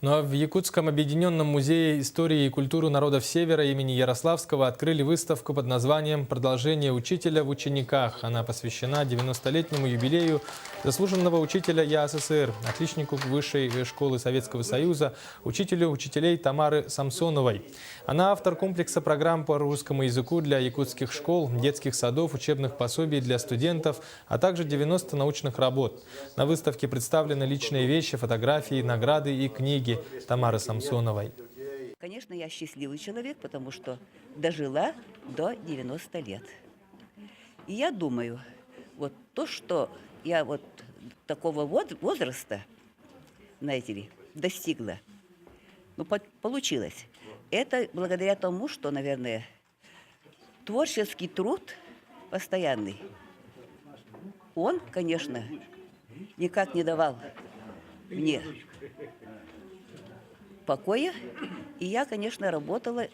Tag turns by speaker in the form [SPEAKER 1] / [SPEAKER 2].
[SPEAKER 1] Ну а в Якутском объединенном музее истории и культуры народов Севера имени Ярославского открыли выставку под названием «Продолжение учителя в учениках». Она посвящена 90-летнему юбилею заслуженного учителя ЯССР, отличнику Высшей школы Советского Союза, учителю учителей Тамары Самсоновой. Она автор комплекса программ по русскому языку для якутских школ, детских садов, учебных пособий для студентов, а также 90 научных работ. На выставке представлены личные вещи, фотографии, награды и книги Тамары Самсоновой.
[SPEAKER 2] Конечно, я счастливый человек, потому что дожила до 90 лет. И я думаю, вот то, что я вот такого возраста, знаете ли, достигла, ну, получилось. Это благодаря тому, что, наверное, творческий труд постоянный, он, конечно, никак не давал мне покоя. И я, конечно, работала.